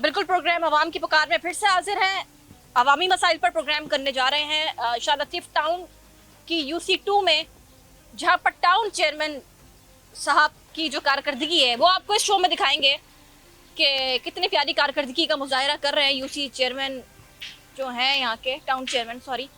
बिल्कुल प्रोग्राम अवाम की पुकार में फिर से हाजिर हैं। अवामी मसाइल पर प्रोग्राम करने जा रहे हैं शाह लतीफ टाउन की UC2 में, जहां पर टाउन चेयरमैन साहब की जो कारकर्दगी है वो आपको इस शो में दिखाएंगे कि कितनी प्यारी कारकर्दगी का मुजाहरा कर रहे हैं UC चेयरमैन जो हैं, यहाँ के टाउन चेयरमैन सॉरी।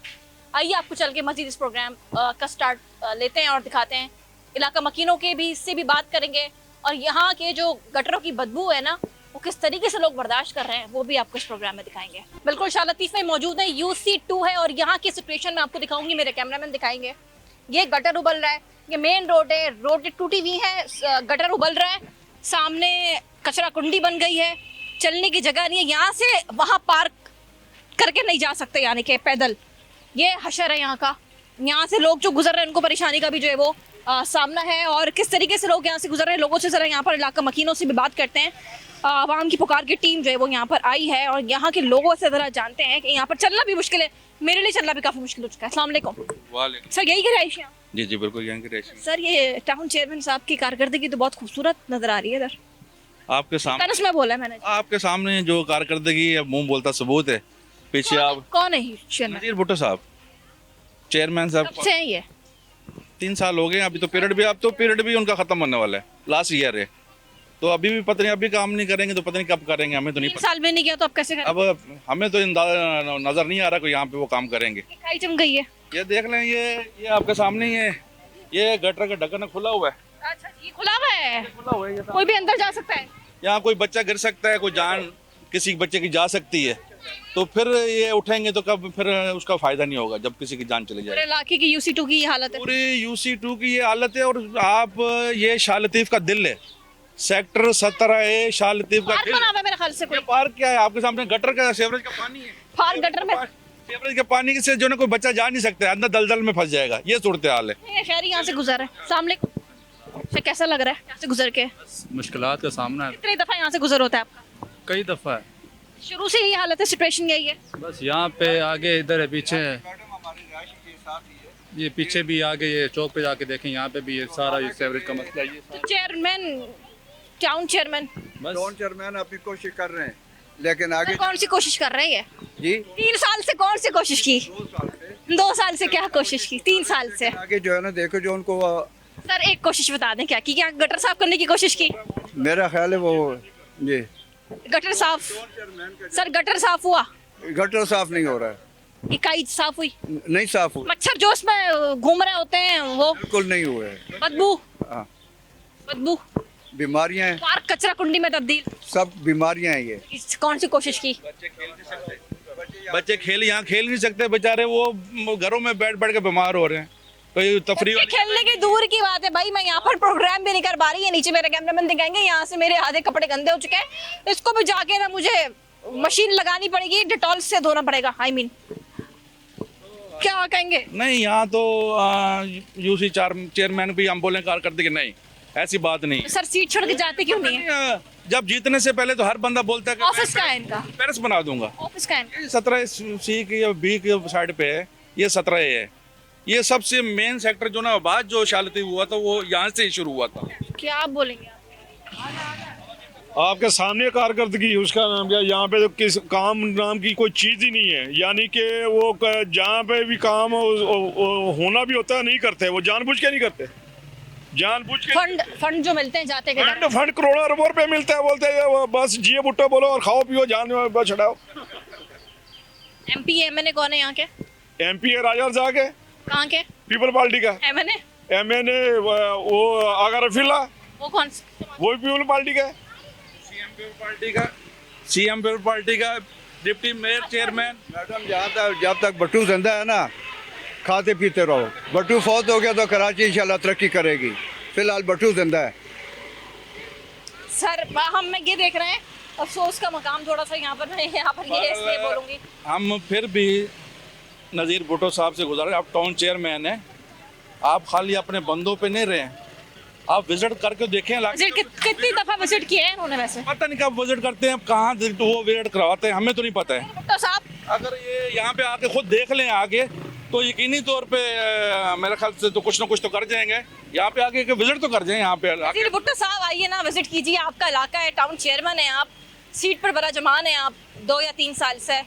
आइए आपको चल के मजीद इस प्रोग्राम का स्टार्ट लेते हैं और दिखाते हैं। इलाका मकीनों के भी इससे भी बात करेंगे और यहाँ के जो गटरों की बदबू है ना वो किस तरीके से लोग बर्दाश्त कर रहे हैं वो भी आपको इस प्रोग्राम में दिखाएंगे। बिल्कुल शाह लतीफ में मौजूद है, UC2 है और यहाँ की सिचुएशन में आपको दिखाऊंगी, मेरे कैमरामैन दिखाएंगे। ये गटर उबल रहा है, ये मेन रोड है, रोड टूटी हुई है, गटर उबल रहा है, सामने कचरा कुंडी बन गई है, चलने की जगह नहीं है, यहाँ से वहाँ पार्क करके नहीं जा सकते, यानी कि पैदल। ये हशर है यहाँ का, यहाँ से लोग जो गुजर रहे हैं उनको परेशानी का भी जो है वो सामना है। और किस तरीके से लोग यहाँ से गुजर रहे हैं, लोगों से जरा यहाँ पर इलाका मकीनों से भी बात करते हैं। आवाम की पुकार की टीम जो है वो यहाँ पर आई है और यहाँ के लोगों से जरा जानते हैं कि यहाँ पर चलना भी मुश्किल है, मेरे लिए चलना भी काफी मुश्किल हो चुका है। अस्सलाम वालेकुम। वालेकुम। सर यही की रहायश है? जी जी बिल्कुल यहाँ की रहायश। सर ये टाउन चेयरमैन साहब की कारकर्दगी तो बहुत खूबसूरत नजर आ रही है इधर। आपके सामने तनस में बोला है मैंने। आपके सामने जो कारकर्दगी है मुंह बोलता सबूत है। पीछे आप कौन है ये चेयरमैन? नज़ीर भुट्टो साहब, चेयरमैन साहब कब से हैं ये? 3 साल हो गए। अभी तो पीरियड भी उनका खत्म होने वाला है, लास्ट ईयर है। तो अभी भी पता नहीं, अभी काम नहीं करेंगे तो पता नहीं कब करेंगे, हमें तो नहीं 3 पता। साल में नहीं किया तो अब कैसे करें? अब हमें तो नजर नहीं आ रहा कोई यहाँ पे वो काम करेंगे। इकाई जम गई है। ये देख लें, ये आपके सामने ही है, ये गटर का ढक्कन खुला हुआ है। अच्छा ये खुला हुआ है, खुला हुआ है ये। कोई भी अंदर जा सकता है? यहाँ कोई बच्चा गिर सकता है, कोई जान किसी बच्चे की जा सकती है, तो फिर ये उठेंगे तो कब फिर उसका फायदा नहीं होगा जब किसी की जान चली पूरे जाए। इलाके की UC2 की ये हालत है। पूरी UC2 की ये हालत है। और आप ये शाह लतीफ का दिल है, सेक्टर 17 है शाह लतीफ का पार्क दिल। बना हुआ है मेरे ख्याल से कोई। ये पार्क क्या है आपके सामने? गटर का सीवरेज का पानी है। पार्क गटर में सीवरेज के पानी से जो ना कोई बच्चा जा नहीं सकता, अंदर दलदल में फंस जाएगा, ये सूरत हाल है। ये शहरी यहाँ से गुजर है। सामने से कैसा लग रहा है यहाँ से गुजर के? मुश्किलात का सामना है, कितनी दफा यहाँ से गुजर होता है आपका? कई दफ़ा है। शुरू से यही हालत है, सिचुएशन यही है? बस यहाँ पे आगे इधर है, पीछे है, ये पीछे भी आगे, ये चौक पे जाके देखें, यहाँ पे भी ये सारा ये सेवरेज का मसला है। ये तो चेयरमैन, टाउन चेयरमैन बस टाउन चेयरमैन अपनी कोशिश कर रहे हैं, लेकिन आगे कौन सी कोशिश कर रहे हैं? जी 3 साल से कौन सी कोशिश की? 2 साल से क्या कोशिश की? 3 साल से? आगे जो है ना, देखो जो उनको सर एक कोशिश बता दें क्या की? क्या गटर साफ करने की कोशिश की? मेरा ख्याल है वो जी गटर साफ? सर गटर साफ हुआ? गटर साफ नहीं हो रहा है, इकाई साफ हुई? नहीं साफ हुआ, मच्छर जो उसमें घूम रहे होते हैं वो बिल्कुल नहीं हुआ है। बदबू, हाँ, बदबू, बीमारियां हैं, पार्क कचरा कुंडी में तब्दील, सब बीमारियां हैं ये। कौन सी कोशिश की? बच्चे यहाँ खेल नहीं सकते बेचारे, वो घरों में बैठ बैठ के बीमार हो रहे हैं। कोई तफरी बच्चे खेलने की दूर की बात है भाई, मैं यहाँ पर प्रोग्राम भी नहीं कर पा रही है। नीचे मेरे कैमरामैन दिखाएंगे, यहाँ से मेरे आधे कपड़े गंदे हो चुके हैं, इसको भी जाके ना मुझे मशीन लगानी पड़ेगी, डिटॉल से धोना पड़ेगा। आई मीन क्या कहेंगे? नहीं, यहाँ तो UC चेयरमैन भी हम बोले कारकर्दगी नहीं, ऐसी बात नहीं। सर सीट छोड़ के जाते क्यों नहीं है? जब जीतने से पहले तो हर बंदा बोलता है कि ऑफिस का है इनका? पेरिस बना दूंगा। ऑफिस का है इनका? ये 17C की या B की साइड पे है, ये 17A है। ये सबसे मेन सेक्टर जो ना बाद जो शाह लतीफ हुआ था वो यहाँ से ही शुरू हुआ था। क्या आप बोलेंगे? आपके सामने कारकर्दगी, उसका नाम क्या? यहाँ पे तो किस काम नाम की कोई चीज़ ही नहीं है, यानी कि वो जहाँ पे भी काम होना भी होता है नहीं करते, वो जानबूझ के नहीं करते, जानबूझ के। फंड जो मिलते हैं जाते के फंड करोड़ों अरबों रुपए मिलता है, बोलते हैं वो बस जिए भुट्टो बोलो और खाओ पियो, जान बस छड़ाओ। MP MNA कौन है यहाँ के? MP है राजा रज़ाक है, कहाँ के? पीपल पार्टी का। MNA MNA वो आगा रफीला, वो कौन? वो भी पीपल पार्टी का है। CM पीपल पार्टी का डिप्टी मेयर चेयरमैन। मैडम जब तक भट्टू जिंदा है ना, खाते पीते रहो। भट्टू फौत हो गया तो कराची इंशाल्लाह तरक्की करेगी, फिलहाल भट्टू जिंदा है। सर हम ये देख रहे हैं, अफसोस का मकाम थोड़ा सा यहाँ पर ये इसलिए बोलूँगी। हम फिर भी नज़ीर भुट्टो साहब से गुजारे, आप टाउन चेयरमैन हैं, आप खाली अपने बंदों पे नहीं रहे, आप विजिट करके देखें। विजिट कितनी दफा विजिट किए हैं उन्होंने वैसे? पता नहीं कब विजिट करते हैं, कहाँ वो विजिट करवाते हैं, हमें तो नहीं पता है। भुट्टो साहब अगर ये यहाँ पे आके खुद देख लें आगे तो यकीनी तौर पे मेरे ख्याल से तो कुछ ना कुछ तो कर जाएंगे। यहाँ पे आके विजिट तो कर जाए, यहाँ पे भुट्टो साहब आइए ना, विजिट कीजिए, आपका इलाका है, टाउन चेयरमैन है आप, सीट पर बड़ा जमान है आप 2 या 3 साल से,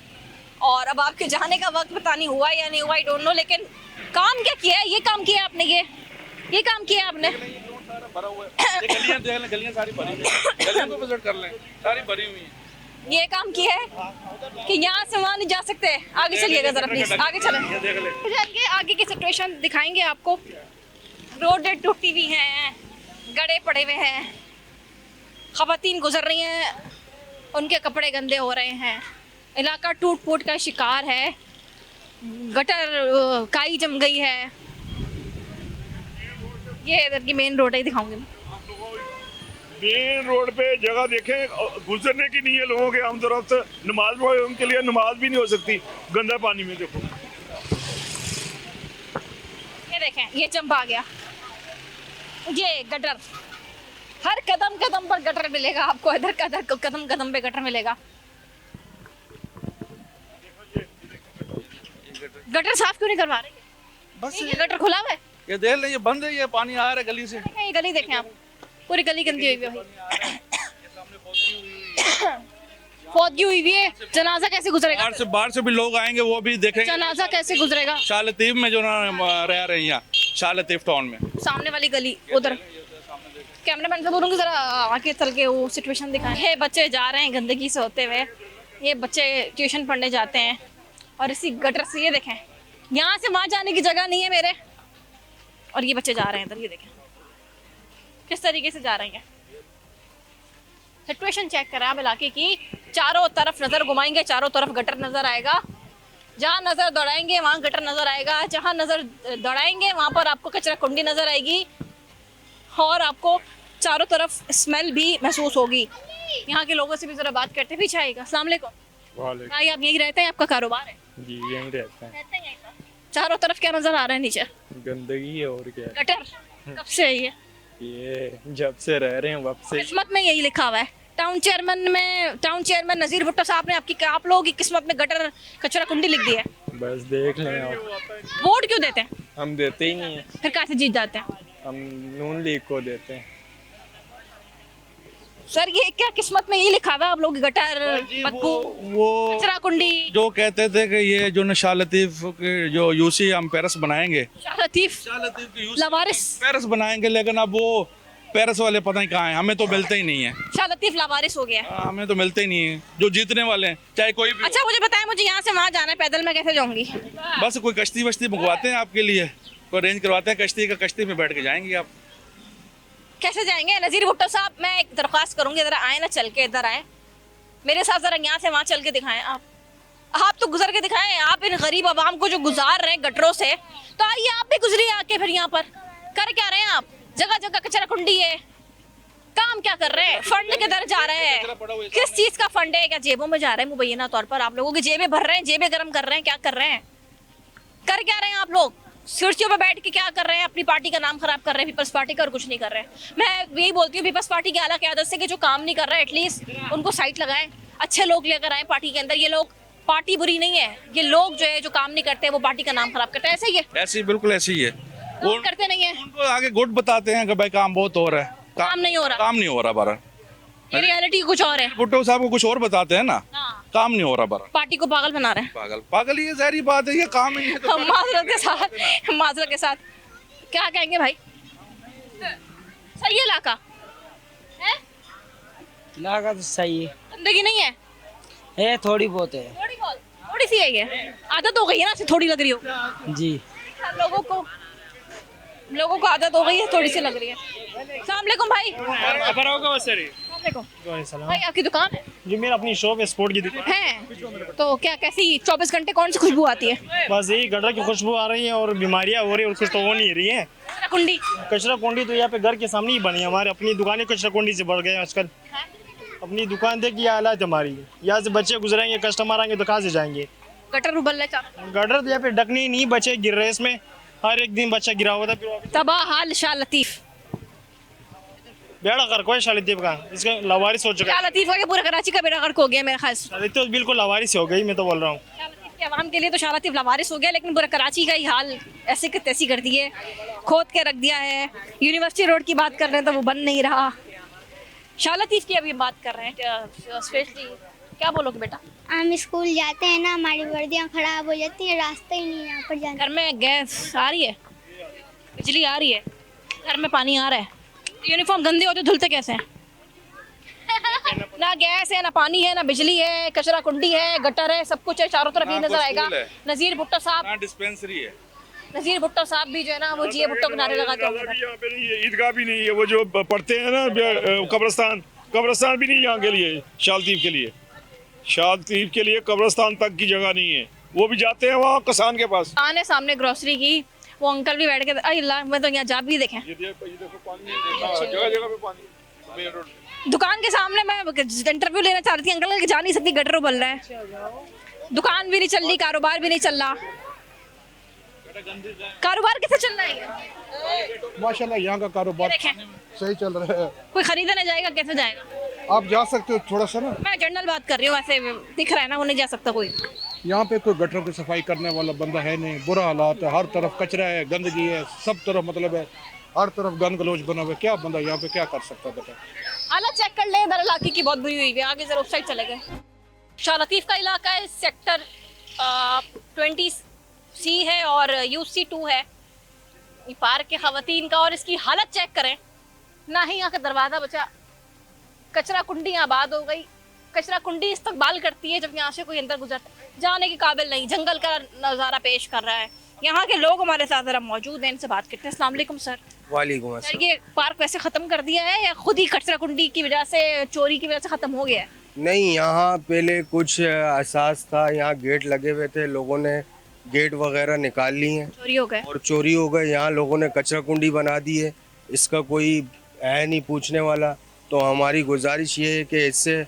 और अब आपके जाने का वक्त पता नहीं हुआ या नहीं हुआ, आई डोंट नो, लेकिन काम क्या किया है? ये काम किया आपने, ये काम किया आपने। भरा हुआ है, ये गलियां देख लें, गलियां सारी भरी हुई हैं, गलियों को विजिट कर लें, सारी भरी हुई हैं। ये काम किया है कि यहाँ से वहाँ नहीं जा सकते। आगे चलिएगा जरा प्लीज, आगे चलें। ये देख लें। जाएंगे आगे की सिचुएशन दिखाएंगे आपको। रोडें टूटी हुई हैं, गड़े पड़े हुए हैं, खवातीन गुजर रही हैं, उनके कपड़े गंदे हो रहे हैं, इलाका टूट फूट का शिकार है, गटर काई जम गई है। ये इधर की मेन रोड है, दिखाऊंगी मैं। मेन रोड पे जगह देखें, गुजरने की नहीं है लोगों के हम तरफ से, नमाज पढ़े उनके लिए नमाज भी नहीं हो सकती गंदा पानी में। देखो ये देखें, ये जंप आ गया, ये गटर, हर कदम कदम पर गटर मिलेगा आपको, इधर कदम कदम पे गटर मिलेगा। गटर साफ क्यों नहीं करवा रहे? बस ये गटर खुला हुआ है, ये देख लें, ये बंद है, ये पानी आ रहा है गली से। देखें ये गली, देखें आप, पूरी गली गंदी हुई है भाई। फौतगी हुई हुई है, जनाजा कैसे गुजरेगा? बाहर से भी लोग आएंगे, वो भी देखेंगे जनाजा कैसे गुजरेगा? शाह लतीफ में जो ना रह रहे हैं यहाँ, शाह लतीफ टाउन में, सामने वाली गली उधर। कैमरामैन से बोलूँगी जरा आगे चल के वो सिचुएशन दिखाएं। ये बच्चे जा रहे हैं गंदगी से होते हुए, ये बच्चे ट्यूशन पढ़ने जाते हैं, और इसी गटर से, ये देखें, यहाँ से वहाँ जाने की जगह नहीं है मेरे, और ये बच्चे जा रहे हैं इधर, ये देखें किस तरीके से जा रहे हैं। सिचुएशन चेक करें आप इलाके की, चारों तरफ नज़र घुमाएंगे, चारों तरफ गटर नज़र आएगा, जहाँ नज़र दौड़ाएंगे वहाँ गटर नज़र आएगा, जहाँ नज़र दौड़ाएंगे वहाँ पर आपको कचरा कुंडी नज़र आएगी, और आपको चारों तरफ स्मेल भी महसूस होगी। यहाँ के लोगों से भी ज़रा बात करते, पीछे आएगा। अस्सलाम वालेकुम भाई, आप यहीं रहते हैं, आपका कारोबार है? जी यहीं रहते हैं। रहते हैं यहीं पर। चारों तरफ क्या नज़र आ रहा है? नीचे गंदगी है और क्या है। गटर कब से है ये जब से रह रहे हैं वब से। किस्मत में यही लिखा हुआ है। टाउन चेयरमैन नज़ीर भुट्टो साहब ने आप लोगों की किस्मत में गटर कचरा कुंडी लिख दी है। बस देख लें आप। वोट क्यों देते हैं? हम देते ही नहीं है, फिर कैसे जीत जाते हैं? हम नून लीग को देते हैं। सर ये क्या किस्मत में यही लिखा हुआ है आप लोग की गटर बदबू वो कचरा कुंडी? जो कहते थे कि ये जो शाह लतीफ के जो यूसी हम पेरिस बनाएंगे, शाह लतीफ लावारिस, पेरिस बनाएंगे, लेकिन अब वो पेरिस वाले पता नहीं कहाँ हैं, हमें तो मिलते ही नहीं है। शाह लतीफ लावारिस हो गया है। हमें तो मिलते ही नहीं है जो जीतने वाले हैं, चाहे कोई भी हो। अच्छा मुझे बताएं, मुझे यहाँ से वहाँ जाना है, पैदल मैं कैसे जाऊंगी? बस कोई कश्ती वश्ती मंगवाते हैं आपके लिए, कोई अरेंज करवाते हैं कश्ती का, कश्ती में बैठ के जाएंगे आप। कैसे जाएंगे? नज़ीर भुट्टो साहब, मैं एक दरख्वास्त करूंगी, जरा आए ना, चल के इधर आए मेरे साथ, जरा यहाँ से वहाँ चल के दिखाएं। आप तो गुजर के दिखाएं, आप इन गरीब आवाम को जो गुजार रहे हैं गटरों से, तो आइए आप भी गुजरिए आके। फिर यहाँ पर कर क्या रहे हैं आप? जगह जगह कचरा कुंडी है, काम क्या कर रहे हैं? फंड किधर जा रहे हैं? किस चीज का फंड है? क्या जेबों में जा रहे हैं? मुबैना तौर पर आप लोगों की जेबें भर रहे हैं, जेबें गर्म कर रहे हैं, क्या कर रहे हैं? कर क्या रहे हैं आप लोग? कुर्सियों पे बैठ के क्या कर रहे हैं? अपनी पार्टी का नाम खराब कर रहे हैं, पीपल्स पार्टी का, और कुछ नहीं कर रहे हैं। मैं यही बोलती हूँ पीपल्स पार्टी की आला क़यादत से कि जो काम नहीं कर रहा है एटलीस्ट उनको साइट लगाएं, अच्छे लोग लेकर आए पार्टी के अंदर। ये लोग, पार्टी बुरी नहीं है, ये लोग जो है जो काम नहीं करते वो पार्टी का नाम खराब करते हैं। ऐसे ही है, ऐसे ही, बिल्कुल ऐसे ही है। वो करते नहीं है, उनको आगे गुड बताते हैं कि भाई काम बहुत हो रहा है, काम नहीं हो रहा, काम नहीं हो रहा बारा। ये रियलिटी कुछ और है। भुट्टो साहब को कुछ और बताते हैं ना, हाँ, काम नहीं हो रहा बारा। पार्टी को पागल बना रहे हैं। पागल पागल, ये सारी बात है, ये काम ही नहीं है तो माजरत के साथ क्या कहेंगे भाई? सही है इलाका है? इलाका तो सही है, गंदगी नहीं है, थोड़ी बहुत है थोड़ी सी है, ये आदत हो गई है ना, थोड़ी लग रही हो जी। लोगों को आदत हो गई है, थोड़ी सी लग रही है। अस्सलाम वालेकुम भाई। भाई आपकी दुकान है? जी मेरा अपनी शॉप है, स्पोर्ट की दुकान है। तो क्या कैसी 24 घंटे कौन सी खुशबू आती है? बस यही गटर की खुशबू आ रही है और बीमारियां हो रही है, और कुछ तो हो नहीं रही है। कुंडी, कचरा कुंडी तो यहाँ पे घर के सामने ही बनी है, हमारे अपनी दुकानें कचरा कुंडी से बढ़ गए हैं आजकल। अपनी दुकान देखिए हालात हमारी, यहाँ से बच्चे गुजरेंगे, कस्टमर आएंगे तो कहाँ से जाएंगे? गटर उबल रहा, गटर तो यहाँ पे ढकनी नहीं, बच्चे गिर रहे हैं इसमें, हर एक दिन बच्चा गिरा हुआ था। फिर तबाह हाल शाह लतीफ, बेड़ा गर्क है शाह लतीफ का, इसका लावारिस हो चुका शाह लतीफ का पूरा कराची का बेड़ा गर्क हो गया मेरे ख्याल से। है। तो बिल्कुल लावारिस हो गई, मैं तो बोल रहा हूँ। शाह लतीफ के अवाम के लिए तो शाह लतीफ लावारिस हो गया, लेकिन पूरा कराची का ही हाल ऐसे की तैसी कर दी है, खोद के रख दिया है। यूनिवर्सिटी रोड की बात कर रहे हैं तो वो बन नहीं रहा, शाह लतीफ की अभी बात कर रहे हैं स्पेशली, क्या बोलोगे बेटा? हम स्कूल जाते हैं ना, हमारी वर्दियाँ खराब हो जाती हैं, रास्ता ही नहीं है यहाँ पर जाने। घर में गैस आ रही है, बिजली आ रही है, घर में पानी आ रहा है, यूनिफॉर्म गंदे होते धुलते कैसे हैं? ना गैस है, ना पानी है, ना बिजली है, कचरा कुंडी है, गटर है, सब कुछ है, चारों तरफ ये हाँ, नजर कोई आएगा। स्कूल है। नजीर भुट्टो साहब, यहाँ डिस्पेंसरी है। नजीर भुट्टो साहब भी जो है ना वो जिए भुट्टो के नारे लगाते होंगे। यहाँ पे नहीं है, ईदगाह भी नहीं है, वो जो पढ़ते हैं ना कब्रस्तान भी नहीं यहाँ के लिए, शालतीफ के लिए, शालतीफ के लिए कब्रस्तान तक की जगह नहीं है, वो भी जाते हैं वहाँ किसान के पास। आने सामने ग्रोसरी की, वो अंकल भी बैठ के, अल्लाह मैं तो यहाँ जा भी देखें, ये देखो पानी, जगह जगह पे पानी, मेन रोड पे। दुकान के सामने मैं इंटरव्यू लेना चाह रही थी, अंकल जा नहीं सकती, गटर उबल रहा है, दुकान भी नहीं चल रही, कारोबार भी नहीं चल रहा। कारोबार कैसे चल रहा है? माशाल्लाह यहाँ का कारोबार देखें, सही चल रहा है। कोई खरीदने जाएगा, कैसे जाएगा? आप जा सकते हो थोड़ा सा ना, मैं जनरल बात कर रही हूँ, वैसे दिख रहा है ना वो नहीं जा सकता कोई। यहाँ पे कोई गटरों की सफाई करने वाला बंदा है नहीं, बुरा हालात है, हर तरफ कचरा है, गंदगी है, सब तरफ मतलब है, हर तरफ गंद गलोच बना हुआ है, क्या बंदा यहाँ पे क्या कर सकता है बता। हालत चेक कर ले, इधर इलाके की बहुत बुरी हुई है, आगे जरा उस साइड चले गए। शाह लतीफ का इलाका है, सेक्टर 20C है और UC2 है, ये पार्क के खवातीन का, और इसकी हालत चेक करें ना, ही यहाँ का दरवाज़ा बचा, कचरा कुंडी आबाद हो गई, कचरा कुंडी इस्तकबाल करती है जब यहाँ से कोई अंदर गुजरता है, जाने के काबिल नहीं, जंगल का नज़ारा पेश कर रहा है। यहाँ के लोग हमारे साथ जरा मौजूद हैं, इनसे बात करते हैं। अस्सलाम वालेकुम सर। वालेकुम सर अस्सलाम। ये पार्क वैसे ख़त्म कर दिया है या खुद ही कचरा कुंडी की वजह से, चोरी की वजह से ख़त्म हो गया है? नहीं, यहाँ पहले कुछ एहसास था, यहाँ गेट लगे हुए थे, लोगों ने गेट वगैरह निकाल लिए हैं चोरी हो गए। और चोरी हो गए। यहाँ लोगों ने कचरा कुंडी बना दी है, इसका कोई है नहीं पूछने वाला। तो हमारी गुजारिश ये है कि इससे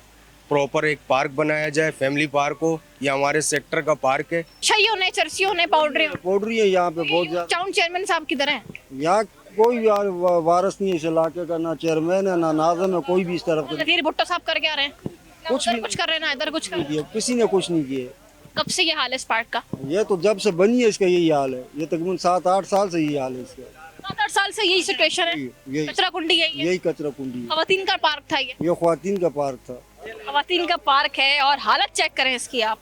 प्रॉपर एक पार्क बनाया जाए, फैमिली पार्क हो, ये हमारे सेक्टर का पार्क है। चाहिए ने, चर्सी होने, पाउडर पाउडरी है यहाँ पे बहुत ज्यादा। टाउन चेयरमैन साहब किधर हैं? यहाँ कोई वारस नहीं है इस इलाके का, ना चेयरमैन है ना नाज़िम है, कोई भी इस तरफ का नज़ीर भुट्टो साहब कर क्या रहे हैं? कुछ भी कुछ कर रहे हैं ना, इधर कुछ कर। नहीं किया, किसी ने कुछ नहीं किया। कब से ये हाल है इस पार्क का? ये तो जब से बनी है इसका यही हाल है, ये तकरीबन 7-8 साल से यही हाल है इसका। 7-8 साल से यही सिचुएशन है, यही कचरा कुंडी यही कचरा कुंडी है। खवातीन का पार्क था ये ख्वातीन का पार्क था, खवातीन का पार्क है, और हालत चेक करें इसकी आप।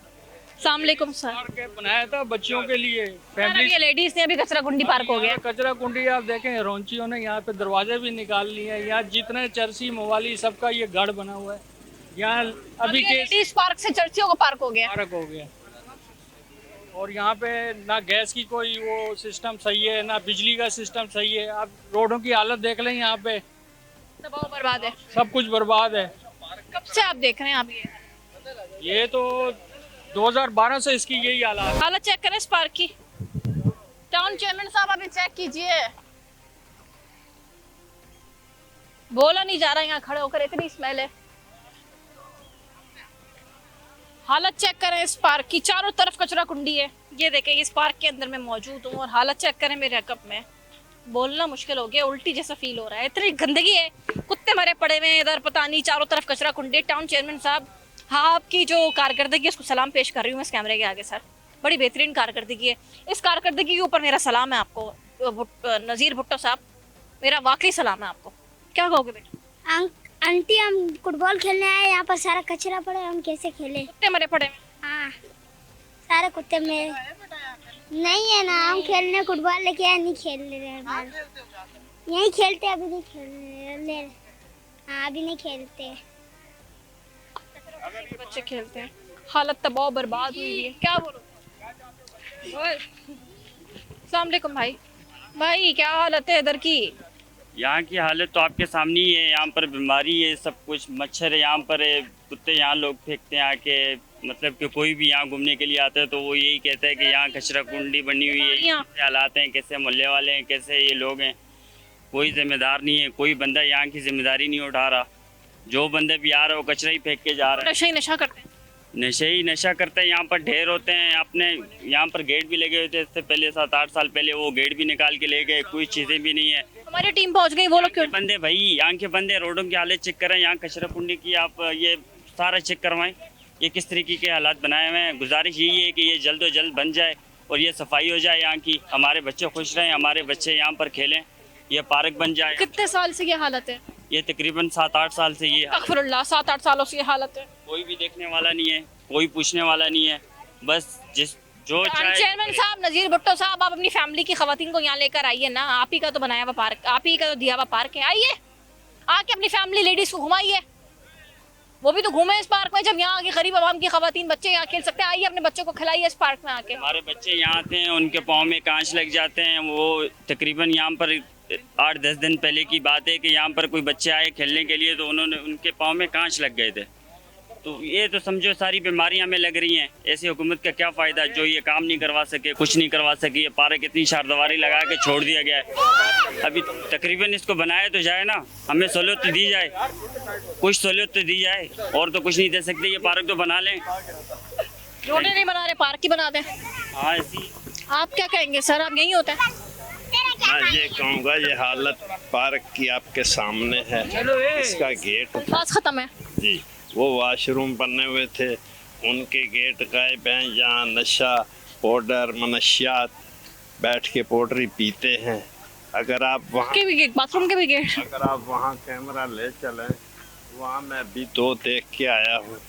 अस्सलाम वालेकुम सर। बनाया था बच्चों के लिए, फैमिली, ये लेडीज ने अभी कचरा कुंडी पार्क हो गया। कचरा कुंडी आप देखें, रौंचियों ने यहाँ पे दरवाजे भी निकाल लिए हैं। यहाँ जितने चर्सी मवाली सबका ये गढ़ बना हुआ है। यहाँ अभी के लेडीज पार्क से चर्चियों का पार्क हो गया। पार्क हो गया, और यहाँ पे ना गैस की कोई वो सिस्टम सही है, ना बिजली का सिस्टम सही है। आप रोडों की हालत देख लें, यहाँ पे तबाह बर्बाद है, सब कुछ बर्बाद है। कब से आप देख रहे हैं? आप ये तो 2012 से इसकी यही हालत। हालत चेक करें इस पार्क की। टाउन चेयरमैन साहब अभी चेक कीजिए, बोला नहीं जा रहा, यहाँ खड़े होकर इतनी स्मेल है। हालत चेक करें इस पार्क की, चारों तरफ कचरा कुंडी है। ये देखें, इस पार्क के अंदर मैं मौजूद हूँ और हालत चेक करें मेरे अकब में, बोलना मुश्किल हो गया, उल्टी जैसा फील हो रहा है, इतनी गंदगी है, कुत्ते मरे पड़े हुए हैं इधर, पता नहीं, चारों तरफ कचरा कुंडी। टाउन चेयरमैन साहब, हाँ, आपकी जो कारकर्दगी है उसको सलाम पेश कर रही हूँ मैं इस कैमरे के आगे। सर, बड़ी बेहतरीन कारकर्दगी है, इस कारकर्दगी के ऊपर मेरा सलाम है आपको नज़ीर भुट्टो साहब, मेरा वाकई सलाम है आपको। क्या कहोगे बेटा? आंटी, हम फुटबॉल खेलने आए, यहाँ पर सारा कचरा पड़ा है, हम कैसे खेले? कुत्ते मरे पड़े हैं। हाँ, सारे कुत्ते मेरे नहीं है ना, हम खेलने फुटबॉल लेके आए, नहीं खेल रहे हैं, यही खेलते, अभी नहीं खेल रहे। हाँ, अभी नहीं खेलते, बच्चे खेलते हैं, हालत तबाह बर्बाद हुई है, क्या बोलो? अस्सलाम वालेकुम भाई, क्या हालत है इधर की? यहाँ की हालत तो आपके सामने ही है। यहाँ पर बीमारी है, सब कुछ, मच्छर है यहाँ पर है, कुत्ते यहाँ लोग फेंकते हैं आके, मतलब कि कोई भी यहाँ घूमने के लिए आता है तो वो यही कहता है कि यहाँ कचरा कुंडी बनी हुई है, कैसे हालात हैं, कैसे मोहल्ले वाले हैं, कैसे ये लोग हैं, कोई जिम्मेदार नहीं है, कोई बंदा यहाँ की जिम्मेदारी नहीं उठा रहा। जो बंदे भी आ रहे हो कचरा ही फेंक के जा रहे हैं। नशा करते हैं, नशे ही नशा करते हैं, यहाँ पर ढेर होते हैं। अपने यहाँ पर गेट भी लगे हुए थे इससे पहले, 7-8 साल पहले, वो गेट भी निकाल के ले गए, कोई चीज़ें भी नहीं है। हमारी टीम पहुंच गई, वो लोग क्यों? बंदे भाई, यहाँ के बंदे रोडों की हालत चेक करें, यहाँ कचरा कुंडी की आप ये सारा चेक करवाएं, ये किस तरीके के हालात बनाए हुए हैं। गुजारिश यही है कि ये जल्द से जल्द बन जाए और ये सफाई हो जाए यहाँ की, हमारे बच्चे खुश रहें, हमारे बच्चे यहाँ पर खेलें, ये पार्क बन जाए। कितने साल से ये हालत है? ये तकरीबन 7-8 साल से ये अस्तगफिरुल्लाह, 7-8 सालों से ये हालत है। कोई भी देखने वाला नहीं है, कोई पूछने वाला नहीं है, बस जिस जो चाहे। चेयरमैन साहब नज़ीर भुट्टो साहब, आप अपनी फैमिली की खवातीन को यहाँ लेकर आइए ना, आप ही का तो बनाया हुआ पार्क, आप ही का तो दिया हुआ पार्क है, आइए आके अपनी फैमिली लेडीज को घुमाइए, वो भी तो घूमे इस पार्क में, जब यहाँ आके गरीब आवाम की खवातीन बच्चे यहाँ खेल सकते हैं, आइए अपने बच्चों को खिलाइए इस पार्क में आके। हमारे बच्चे यहाँ आते हैं, उनके पाँव में कांच लग जाते हैं, वो तकरीबन यहाँ पर 8-10 दिन पहले की बात है कि यहाँ पर कोई बच्चे आए खेलने के लिए, तो उन्होंने उनके पाँव में कांच लग गए थे। तो ये तो समझो सारी बीमारियां हमें लग रही हैं। ऐसी हुकूमत का क्या फ़ायदा जो ये काम नहीं करवा सके, कुछ नहीं करवा सके। ये पार्क इतनी शारदवारी लगा के छोड़ दिया गया है। अभी तकरीबन इसको बनाया तो जाए ना, हमें सहूलियत तो दी जाए, कुछ सहूलियत तो दी जाए, और तो कुछ नहीं दे सकते। ये पार्क तो बना लें। रोडे नहीं बना रहे, पार्क ही बना दें। हाँ ऐसी। आप क्या कहेंगे सर, आप यही होता है? मैं ये कहूँगा, ये हालत पार्क की आपके सामने है। इसका गेट बस खत्म है जी, वो वॉशरूम बने हुए थे, उनके गेट गायब हैं। यहाँ नशा, पाउडर, मनशियात बैठ के पोटरी पीते हैं। अगर आप वहाँ के भी गेट, बाथरूम के भी गेट, अगर आप वहाँ कैमरा ले चलें, वहाँ मैं भी 2 देख के आया हूँ।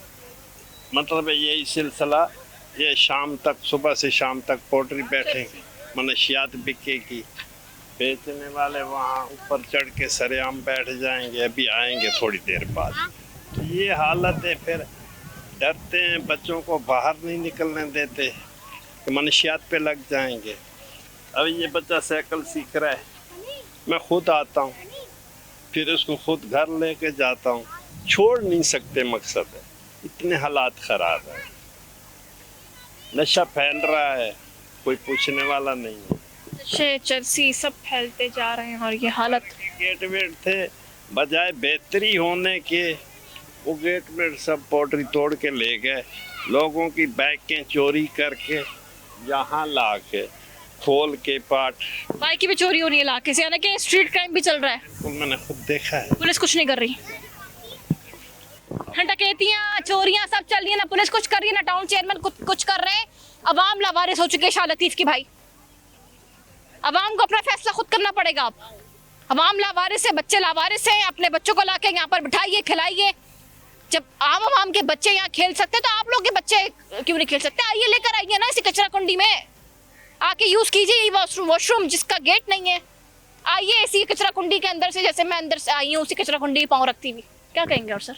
मतलब यही सिलसिला, ये शाम तक, सुबह से शाम तक पोटरी बैठेंगे, मनशियात बिकेगी, बेचने वाले वहाँ ऊपर चढ़ के सरेआम बैठ जाएंगे, अभी आएंगे थोड़ी देर बाद। तो ये हालत है। फिर डरते हैं, बच्चों को बाहर नहीं निकलने देते कि मनशियात पे लग जाएंगे। अब ये बच्चा साइकिल सीख रहा है, मैं खुद आता हूँ, फिर उसको खुद घर लेके जाता हूँ, छोड़ नहीं सकते। मकसद है, इतने हालात ख़राब है, नशा फैल रहा है, कोई पूछने वाला नहीं है। नशे, चरसी सब फैलते जा रहे हैं और ये हालत। गेट वेट थे, बजाय बेहतरी होने के वो गेट में सब पोटरी तोड़ के ले गए। लोगों की बाइकें चोरी करके यहाँ ला के खोल के पार्ट, बाइक भी चोरी हो रही है इलाके से, यानी कि स्ट्रीट क्राइम भी चल रहा है। तो मैंने खुद देखा है। पुलिस कुछ नहीं कर रही, डकैतियां, चोरियां सब चल रही है ना, पुलिस कुछ कर रही है ना, टाउन चेयरमैन कुछ कर रहे हैं। अवाम लावारिस हो चुके हैं शाह लतीफ की भाई, अवाम को अपना फैसला खुद करना पड़ेगा। अब अवाम लावारिस है, बच्चे लावारिस हैं, अपने बच्चों को लाके यहाँ पर बिठाइए, खिलाइए। जब आम आवाम के बच्चे यहाँ खेल सकते हैं तो आप लोग के बच्चे क्यों नहीं खेल सकते? आइए, लेकर आइए ना इसी कचरा कुंडी में, आके यूज कीजिए वॉशरूम जिसका गेट नहीं है। आइए इसी कचरा कुंडी के अंदर से, जैसे मैं अंदर से आई हूँ उसी कचरा कुंडी में पाँव रखती हुई। क्या कहेंगे? और सर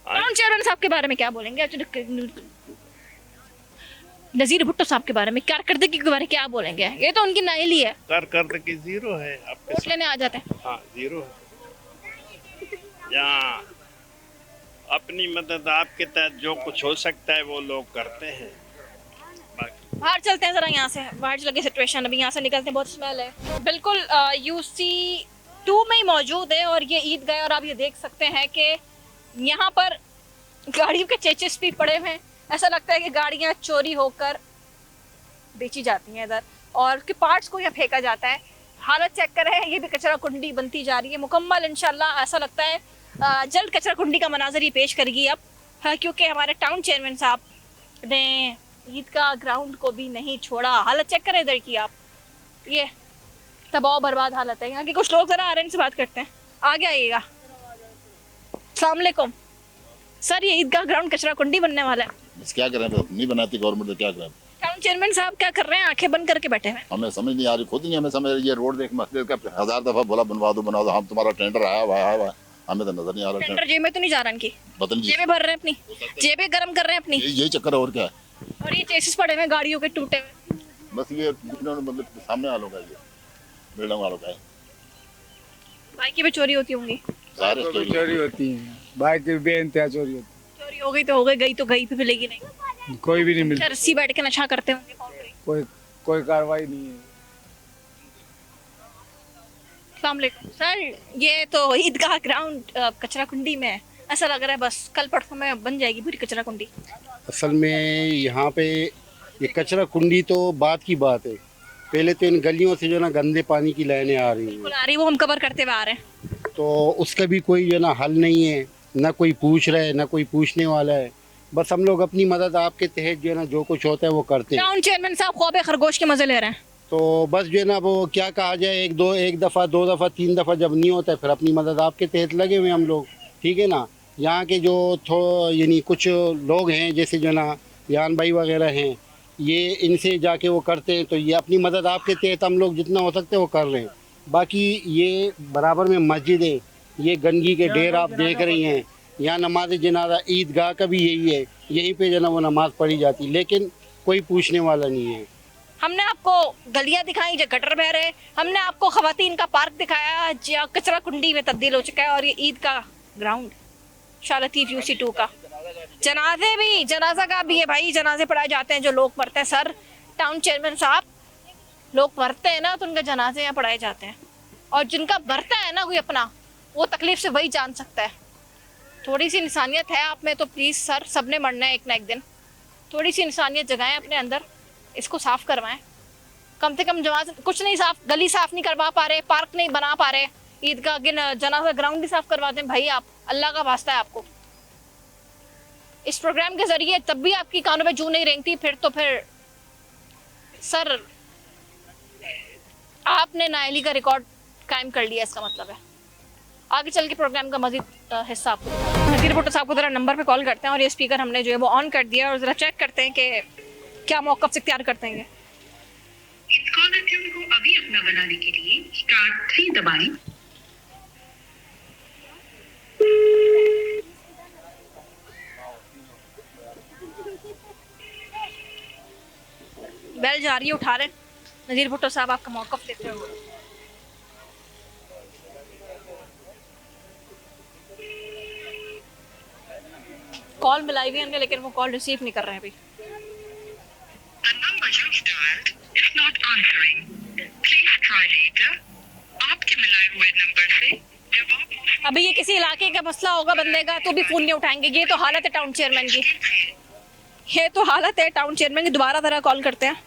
टाउन चेयरमैन साहब के बारे में क्या बोलेंगे? नज़ीर भुट्टो साहब के बारे में, कारकर्दगी के बारे में क्या बोलेंगे? ये तो उनकी नाइली है, कारकर्दगी जीरो है। आपके वोट लेने आ जाते हैं। हाँ, जीरो है। यहाँ अपनी मदद आपके तहत जो कुछ हो सकता है वो लोग करते हैं। बाहर चलते हैं जरा, यहाँ से बाहर लगे सिचुएशन, अभी यहाँ से निकलते हैं, बहुत स्मेल है। बिल्कुल UC2 में ही मौजूद है और ये ईदगाह, और आप ये देख सकते हैं कि यहाँ पर गाड़ियों के चेचेस भी पड़े हुए हैं। ऐसा लगता है कि गाड़ियाँ चोरी होकर बेची जाती हैं इधर, और उसके पार्ट्स को यहाँ फेंका जाता है। हालत चेक कर रहे हैं, ये भी कचरा कुंडी बनती जा रही है मुकम्मल। इंशाल्लाह ऐसा लगता है जल्द कचरा कुंडी का मनाजर ही पेश करेगी अब, हाँ, क्योंकि हमारे टाउन चेयरमैन साहब ने ईदगाह ग्राउंड को भी नहीं छोड़ा। हालत चेक करें इधर की आप, ये तबाह बर्बाद हालत है यहाँ की। कुछ लोग जरा आ रहे हैं, इनसे बात करते हैं, आगे आइएगा। अस्सलाम वालेकुम सर, ये ईदगाह ग्राउंड कचरा कुंडी बनने वाला है, बस क्या करें, नहीं बनाती गवर्नमेंट तो क्या करें। टाउन चेयरमैन साहब क्या कर रहे हैं? आंखें बंद करके बैठे हैं। हमें समझ नहीं आ रही, खुद नहीं हमें समझ। ये रोड देख, मस्जिद का 1000 दफा बोला बनवा दो बनवा दो, हम तुम्हारा टेंडर आया हुआ, हमें तो नजर नहीं आ रहा। टेंडर जेब में तो नहीं जा रहा इनकी, बदल जेबें भर रहे हैं अपनी, जेबें गर्म कर रहे हैं अपनी, यही चक्कर है और क्या है। और ये चेसिस पड़े हुए गाड़ियों के टूटे हुए, बस ये मतलब सामने वालों का, ये बिल्डिंग वालों का है। बाइकें भी चोरी होती होंगी, सारे चोरी होती है, बाइक की बेइंतहा चोरी होती है। चोरी हो गई तो हो गई, तो गई, फिर मिलेगी नहीं, कोई भी नहीं मिलता, रस्सी बैठ के नशा करते होंगे, कोई कार्रवाई नहीं है। अस्सलाम वालेकुम सर, ये तो ईदगाह ग्राउंड कचरा कुंडी में है, ऐसा लग रहा है बस कल परसों में बन जाएगी पूरी कचरा कुंडी। असल में यहाँ पे ये कचरा कुंडी तो बात की बात है, पहले तो इन गलियों से जो ना गंदे पानी की लाइनें आ रही हैं, आ रही, वो हम कवर करते हुए आ रहे हैं, तो उसका भी कोई जो ना हल नहीं है, ना कोई पूछ रहा है, ना कोई पूछने वाला है। बस हम लोग अपनी मदद आपके तहत जो है ना जो कुछ होता है वो करते हैं। टाउन चेयरमैन साहब ख्वाब खरगोश के मजे ले रहे हैं, तो बस जो है ना वो क्या कहा जाए, एक दफ़ा 2 दफ़ा 3 दफ़ा जब नहीं होता है फिर अपनी मदद आपके तहत लगे हुए हम लोग, ठीक है ना। यहाँ के जो यानी कुछ लोग हैं जैसे जो ना यान भाई वगैरह हैं, ये इनसे जाके वो करते हैं, तो ये अपनी मदद आपके तहत हम लोग जितना हो सकते हैं वो कर रहे हैं। बाकी ये बराबर में मस्जिद है, ये गंदगी के ढेर आप देख रही हैं, यहाँ नमाज जनाजा ईदगाह का भी यही है, यहीं पे जो ना वो नमाज़ पढ़ी जाती, लेकिन कोई पूछने वाला नहीं है। हमने आपको गलियां दिखाई जो गटर बह रहे, हमने आपको खवातीन का पार्क दिखाया जो कचरा कुंडी में तब्दील हो चुका है, और ये ईद का ग्राउंड शाह लतीफ़ UC2 का। जनाजे भी, जनाजा का भी है भाई, जनाजे पढ़ाए जाते हैं जो लोग मरते हैं। सर टाउन चेयरमैन साहब, लोग मरते हैं ना तो उनके जनाजे यहाँ पढ़ाए जाते हैं, और जिनका मरता है ना कोई अपना, वो तकलीफ से वही जान सकता है। थोड़ी सी इंसानियत है आप में तो प्लीज़ सर, सबने मरना है एक ना एक दिन, थोड़ी सी इंसानियत जगाएं अपने अंदर, इसको साफ़ करवाएं। कम से कम जमात कुछ नहीं साफ, गली साफ़ नहीं करवा पा रहे, पार्क नहीं बना पा रहे, ईदगाह जनाजा ग्राउंड भी साफ़ करवा दें भाई आप, अल्लाह का वास्ता है आपको। इस प्रोग्राम के ज़रिए तब भी आपकी कानों पे जू नहीं रेंगती, फिर तो फिर सर आपने नाअहली का रिकॉर्ड कायम कर लिया, इसका मतलब है। आगे चल के प्रोग्राम का मज़ीद हिस्सा आपको नज़ीर भुट्टो साहब को ज़रा नंबर पे कॉल करते हैं, और ये स्पीकर हमने जो है वो ऑन कर दिया, और ज़रा चेक करते हैं कि क्या मौक़िफ़ इख्तियार करते हैं। इस कॉलर ट्यून को अभी अपना बनाने के लिए *3 दबाएं। बेल जा रही है, उठा रहे नज़ीर भुट्टो साहब, आपका मौक़िफ़ देते हो। कॉल मिलाई हुई है लेकिन वो कॉल रिसीव नहीं कर रहे हैं अभी। अभी ये किसी इलाके का मसला होगा बंदे का तो भी फोन नहीं उठाएंगे। ये तो हालत है टाउन चेयरमैन की, ये तो हालत है टाउन चेयरमैन की। दोबारा तरह कॉल करते हैं।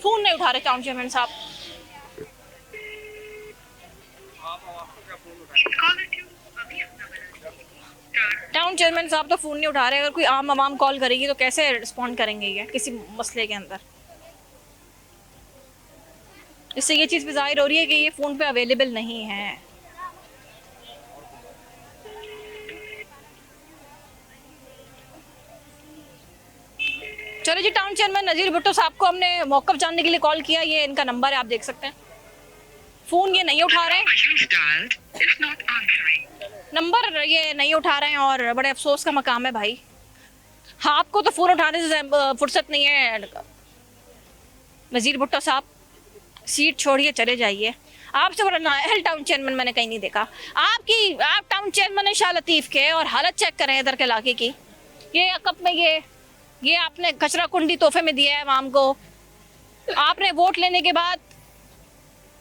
फोन नहीं उठा रहे टाउन चेयरमैन साहब। टाउन चेयरमैन साहब तो फोन नहीं उठा रहे। अगर कोई आम आवाम कॉल करेगी तो कैसे रिस्पॉन्ड करेंगे ये किसी मसले के अंदर। इससे ये चीज़ भी जाहिर हो रही है कि ये फ़ोन पे अवेलेबल नहीं है। चलो जी, टाउन चेयरमैन नज़ीर भुट्टो साहब को हमने मौक़िफ़ जानने के लिए कॉल किया। ये इनका नंबर है, आप देख सकते हैं। फ़ोन ये नहीं उठा रहे, नंबर ये नहीं उठा रहे हैं और बड़े अफसोस का मकाम है भाई। हाँ, आपको तो फ़ोन उठाने से फुर्सत नहीं है नज़ीर भुट्टो साहब, सीट छोड़िए चले जाइए। आपसे बड़ा नाअहल टाउन चेयरमैन मैंने कहीं नहीं देखा। आप टाउन चेयरमैन है शाह लतीफ़ के, और हालत चेक करें इधर के इलाके की। ये अकब में ये आपने कचरा कुंडी तोहफे में दिया है आवाम को। आपने वोट लेने के बाद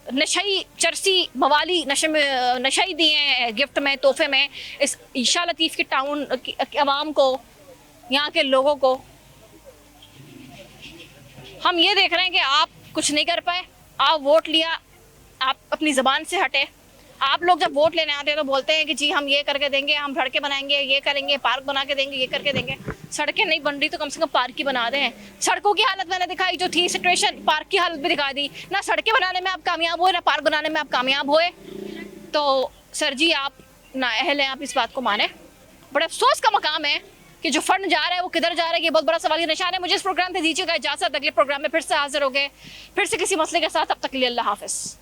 नशई चरसी मवाली नशई दिए हैं गिफ्ट में, तोहफे में इस शाह लतीफ़ के टाउन की आवाम को, यहाँ के लोगों को। हम ये देख रहे हैं कि आप कुछ नहीं कर पाए। आप वोट लिया, आप अपनी ज़बान से हटे। आप लोग जब वोट लेने आते हैं तो बोलते हैं कि जी हम ये करके देंगे, हम सड़कें बनाएंगे, ये करेंगे, पार्क बना के देंगे, ये करके देंगे। सड़कें नहीं बन रही तो कम से कम पार्क ही बना दें। सड़कों की हालत मैंने दिखाई जो थी सिचुएशन, पार्क की हालत भी दिखा दी। ना सड़कें बनाने में आप कामयाब हुए, ना पार्क बनाने में आप कामयाब हुए। तो सर जी आप नाअहल हैं, आप इस बात को माने। बड़े अफसोस का मकाम है कि जो फंड जा रहा है वो किधर जा रहा है, ये बहुत बड़ा सवाल का निशान है। मुझे इस प्रोग्राम से दीजिएगा इजाज़त। अगले प्रोग्राम में फिर से हाजिर हो गए, फिर से किसी मसले के साथ। अब तक के लिए अल्लाह हाफ़िज़।